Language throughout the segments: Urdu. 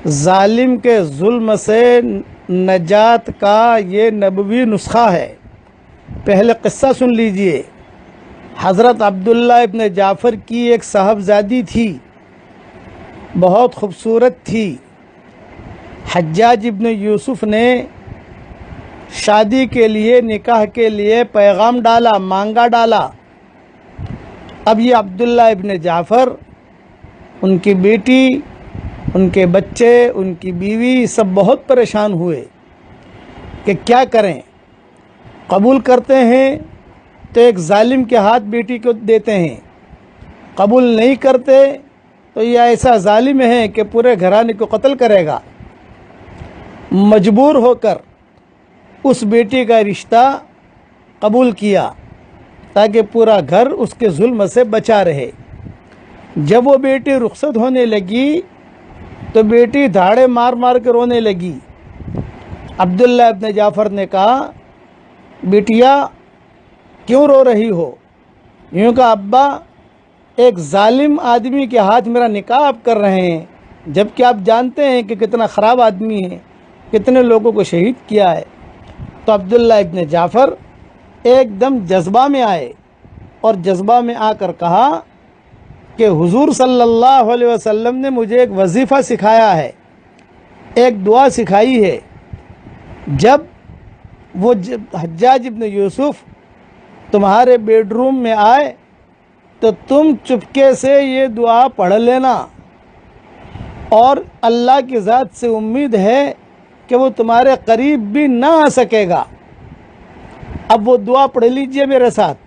ظالم کے ظلم سے نجات کا یہ نبوی نسخہ ہے۔ پہلے قصہ سن لیجئے۔ حضرت عبداللہ ابن جعفر کی ایک صاحبزادی تھی، بہت خوبصورت تھی۔ حجاج ابن یوسف نے شادی کے لیے، نکاح کے لیے پیغام ڈالا، مانگا ڈالا۔ اب یہ عبداللہ ابن جعفر، ان کی بیٹی، ان کے بچے، ان کی بیوی سب بہت پریشان ہوئے کہ کیا کریں۔ قبول کرتے ہیں تو ایک ظالم کے ہاتھ بیٹی کو دیتے ہیں، قبول نہیں کرتے تو یہ ایسا ظالم ہے کہ پورے گھرانے کو قتل کرے گا۔ مجبور ہو کر اس بیٹی کا رشتہ قبول کیا تاکہ پورا گھر اس کے ظلم سے بچا رہے۔ جب وہ بیٹی رخصت ہونے لگی تو بیٹی دھاڑے مار مار کے رونے لگی۔ عبداللہ ابن جعفر نے کہا، بیٹیا کیوں رو رہی ہو؟ یوں کہا، ابا ایک ظالم آدمی کے ہاتھ میرا نکاح آپ کر رہے ہیں، جبکہ آپ جانتے ہیں کہ کتنا خراب آدمی ہے، کتنے لوگوں کو شہید کیا ہے۔ تو عبداللہ ابن جعفر ایک دم جذبہ میں آئے اور جذبہ میں آ کر کہا کہ حضور صلی اللہ علیہ وسلم نے مجھے ایک وظیفہ سکھایا ہے، ایک دعا سکھائی ہے۔ جب وہ حجاج ابن یوسف تمہارے بیڈ روم میں آئے تو تم چپکے سے یہ دعا پڑھ لینا، اور اللہ کی ذات سے امید ہے کہ وہ تمہارے قریب بھی نہ آ سکے گا۔ اب وہ دعا پڑھ لیجئے میرے ساتھ۔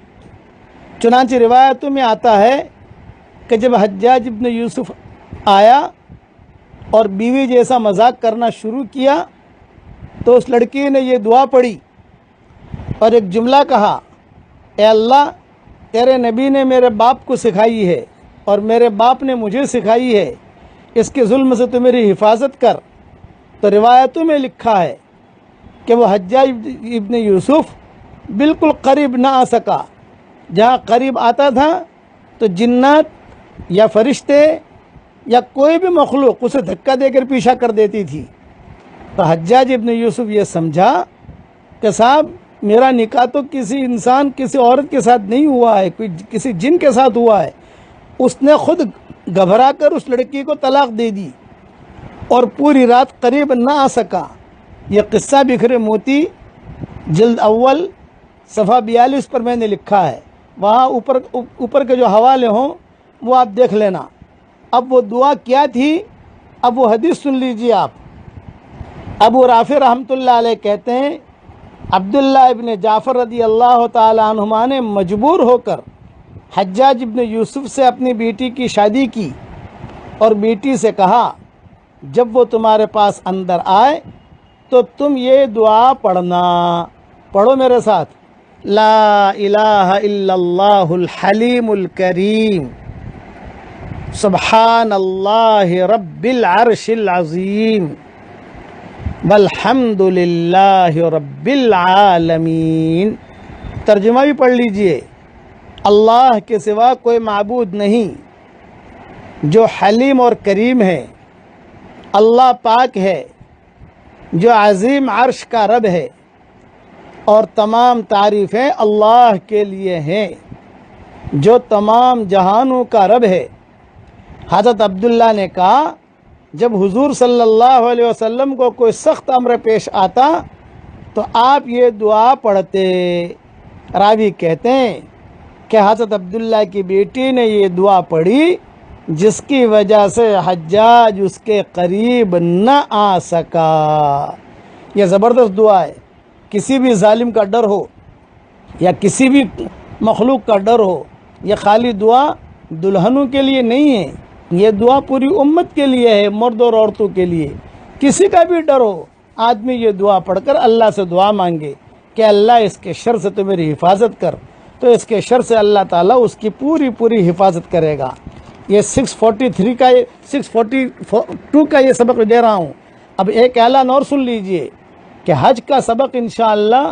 چنانچہ روایتوں میں آتا ہے کہ جب حجاج ابن یوسف آیا اور بیوی جیسا مذاق کرنا شروع کیا تو اس لڑکی نے یہ دعا پڑھی اور ایک جملہ کہا، اے اللہ، تیرے نبی نے میرے باپ کو سکھائی ہے اور میرے باپ نے مجھے سکھائی ہے، اس کے ظلم سے تو میری حفاظت کر۔ تو روایتوں میں لکھا ہے کہ وہ حجاج ابن یوسف بالکل قریب نہ آ سکا۔ جہاں قریب آتا تھا تو جنات یا فرشتے یا کوئی بھی مخلوق اسے دھکا دے کر پیچھا کر دیتی تھی۔ تو حجاج ابن یوسف یہ سمجھا کہ صاحب میرا نکاح تو کسی انسان، کسی عورت کے ساتھ نہیں ہوا ہے، کوئی کسی جن کے ساتھ ہوا ہے۔ اس نے خود گھبرا کر اس لڑکی کو طلاق دے دی اور پوری رات قریب نہ آ سکا۔ یہ قصہ بکھرے موتی جلد اول صفحہ 42 پر میں نے لکھا ہے، وہاں اوپر کے جو حوالے ہوں وہ آپ دیکھ لینا۔ اب وہ دعا کیا تھی، اب وہ حدیث سن لیجیے آپ۔ ابو رافع رحمۃ اللہ علیہ کہتے ہیں، عبداللہ ابن جعفر رضی اللہ تعالی عنہما نے مجبور ہو کر حجاج ابن یوسف سے اپنی بیٹی کی شادی کی اور بیٹی سے کہا، جب وہ تمہارے پاس اندر آئے تو تم یہ دعا پڑھنا۔ پڑھو میرے ساتھ، لا الہ الا اللہ الحلیم الکریم، سبحان اللہ رب العرش العظیم، والحمد للہ رب العالمین۔ ترجمہ بھی پڑھ لیجئے، اللہ کے سوا کوئی معبود نہیں جو حلیم اور کریم ہے، اللہ پاک ہے جو عظیم عرش کا رب ہے، اور تمام تعریفیں اللہ کے لیے ہیں جو تمام جہانوں کا رب ہے۔ حضرت عبداللہ نے کہا، جب حضور صلی اللہ علیہ وسلم کو کوئی سخت امر پیش آتا تو آپ یہ دعا پڑھتے۔ راوی کہتے ہیں کہ حضرت عبداللہ کی بیٹی نے یہ دعا پڑھی جس کی وجہ سے حجاج اس کے قریب نہ آ سکا۔ یہ زبردست دعا ہے۔ کسی بھی ظالم کا ڈر ہو یا کسی بھی مخلوق کا ڈر ہو، یہ خالی دعا دلہنوں کے لیے نہیں ہے، یہ دعا پوری امت کے لیے ہے، مرد اور عورتوں کے لیے۔ کسی کا بھی ڈر ہو، آدمی یہ دعا پڑھ کر اللہ سے دعا مانگے کہ اللہ اس کے شر سے تو میری حفاظت کر، تو اس کے شر سے اللہ تعالیٰ اس کی پوری حفاظت کرے گا۔ یہ 642 کا یہ سبق دے رہا ہوں۔ اب ایک اعلان اور سن لیجئے کہ حج کا سبق انشاءاللہ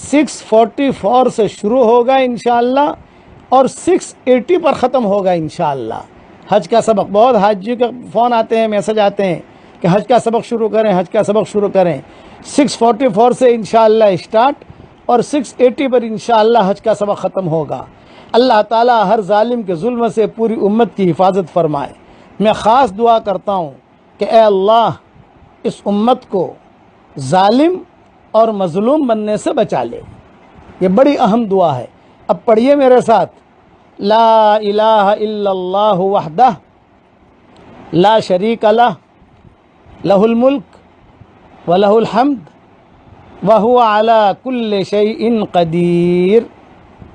644 سے شروع ہوگا انشاءاللہ اور 680 پر ختم ہوگا انشاءاللہ۔ حج کا سبق، بہت حاجیوں کے فون آتے ہیں، میسج آتے ہیں کہ حج کا سبق شروع کریں، حج کا سبق شروع کریں۔ 644 سے انشاءاللہ اسٹارٹ اور 680 پر انشاءاللہ حج کا سبق ختم ہوگا۔ اللہ تعالیٰ ہر ظالم کے ظلم سے پوری امت کی حفاظت فرمائے۔ میں خاص دعا کرتا ہوں کہ اے اللہ اس امت کو ظالم اور مظلوم بننے سے بچا لے۔ یہ بڑی اہم دعا ہے۔ اب پڑھیے میرے ساتھ، لا الہ الا اللہ وحدہ لا شریک لہ لہ الملک ولہ الحمد وہو علی کل شیء قدیر۔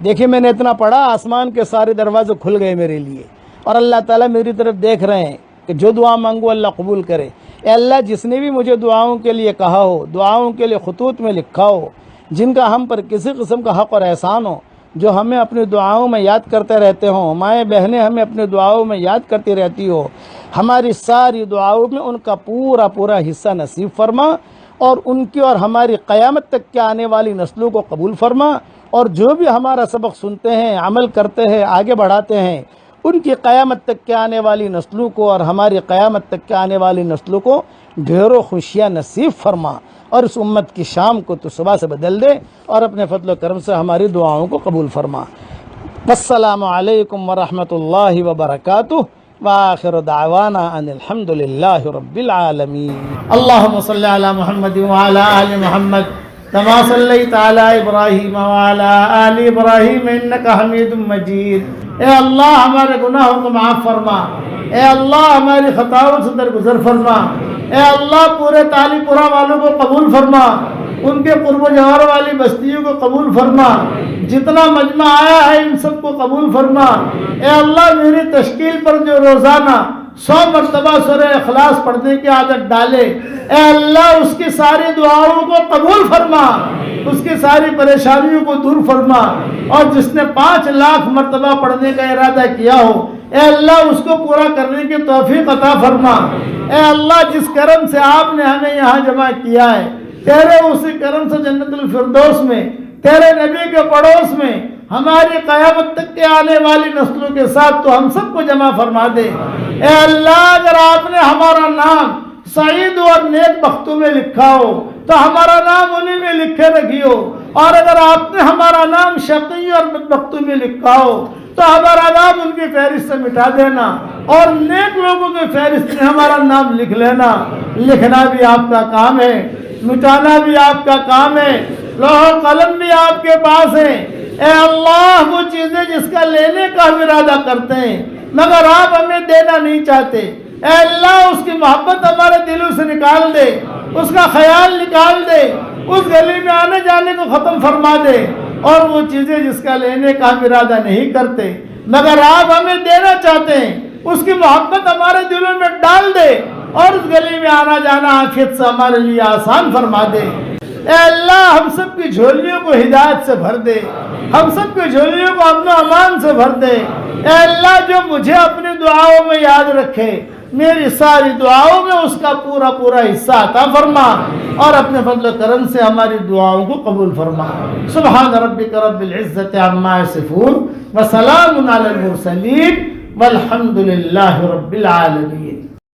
دیکھیں میں نے اتنا پڑھا، آسمان کے سارے دروازے کھل گئے میرے لیے، اور اللہ تعالیٰ میری طرف دیکھ رہے ہیں کہ جو دعا مانگو اللہ قبول کرے۔ اے اللہ جس نے بھی مجھے دعاؤں کے لیے کہا ہو، دعاؤں کے لیے خطوط میں لکھا ہو، جن کا ہم پر کسی قسم کا حق اور احسان ہو، جو ہمیں اپنی دعاؤں میں یاد کرتے رہتے ہوں، مائیں بہنیں ہمیں اپنی دعاؤں میں یاد کرتی رہتی ہو، ہماری ساری دعاؤں میں ان کا پورا پورا حصہ نصیب فرما، اور ان کی اور ہماری قیامت تک کے آنے والی نسلوں کو قبول فرما، اور جو بھی ہمارا سبق سنتے ہیں، عمل کرتے ہیں، آگے بڑھاتے ہیں، ان کی قیامت تک کے آنے والی نسلوں کو اور ہماری قیامت تک کے آنے والی نسلوں کو ڈھیروں خوشیاں نصیب فرما، اور اس امت کی شام کو تو صبح سے بدل دے، اور اپنے فضل و کرم سے ہماری دعاؤں کو قبول فرما۔ السلام علیکم ورحمۃ اللہ وبرکاتہ، وآخر دعوانا ان الحمد للہ رب العالمین۔ اللہم صلی علی محمد وعلی آل محمد كما صلیت علی ابراہیم وعلی آل ابراہیم انکا حمید مجید۔ اے اللہ ہمارے گناہوں کو معاف فرما، اے اللہ ہماری خطاؤں سے درگزر فرما، اے اللہ پورے تالی پورا والوں کو قبول فرما، ان کے قرب و جوار والی بستیوں کو قبول فرما، جتنا مجمع آیا ہے ان سب کو قبول فرما۔ اے اللہ میری تشکیل پر جو روزانہ 100 مرتبہ سورہ اخلاص پڑھنے کی عادت ڈالے، اے اللہ اس کی ساری دعاؤں کو قبول فرما، اس کی ساری پریشانیوں کو دور فرما، اور جس نے 5 لاکھ مرتبہ پڑھنے کا ارادہ کیا ہو، اے اللہ اس کو پورا کرنے کی توفیق عطا فرما۔ اے اللہ جس کرم سے آپ نے ہمیں یہاں جمع کیا ہے، تیرے اسی کرم سے جنت الفردوس میں، تیرے نبی کے پڑوس میں، ہماری قیامت تک کے آنے والی نسلوں کے ساتھ تو ہم سب کو جمع فرما دے۔ اے اللہ اگر آپ نے ہمارا نام سعید اور نیک بختوں میں لکھا ہو تو ہمارا نام انہی میں لکھے رکھیو، اور اگر آپ نے ہمارا نام شقی اور بدبختوں میں لکھا ہو تو ہمارا نام ان کی فہرست سے مٹا دینا، اور نیک لوگوں کی فہرست میں ہمارا نام لکھ لینا۔ لکھنا بھی آپ کا کام ہے، مٹانا بھی آپ کا کام ہے، لوح و قلم بھی آپ کے پاس ہے۔ اے اللہ وہ چیزیں جس کا لینے کا ہم ارادہ کرتے ہیں مگر آپ ہمیں دینا نہیں چاہتے، اے اللہ اس کی محبت ہمارے دلوں سے نکال دے، اس کا خیال نکال دے، اس گلی میں آنے جانے کو ختم فرما دے، اور وہ چیزیں جس کا لینے کا ہم ارادہ نہیں کرتے مگر آپ ہمیں دینا چاہتے ہیں، اس کی محبت ہمارے دلوں میں ڈال دے، اور اس گلی میں آنا جانا عافیت سے ہمارے لیے آسان فرما دے۔ اے اللہ ہم سب کی جھولیوں کو ہدایت سے بھر دے، ہم سب کی جھولیوں کو امن و امان سے بھر دے۔ اے اللہ جو مجھے اپنی دعاؤں میں یاد رکھے، میری ساری دعاؤں میں اس کا پورا پورا حصہ عطا فرما، اور اپنے فضل و کرم سے ہماری دعاؤں کو قبول فرما۔ سبحان ربک رب العزت عما یصفون وسلام علی المرسلین والحمد للہ رب العالمین۔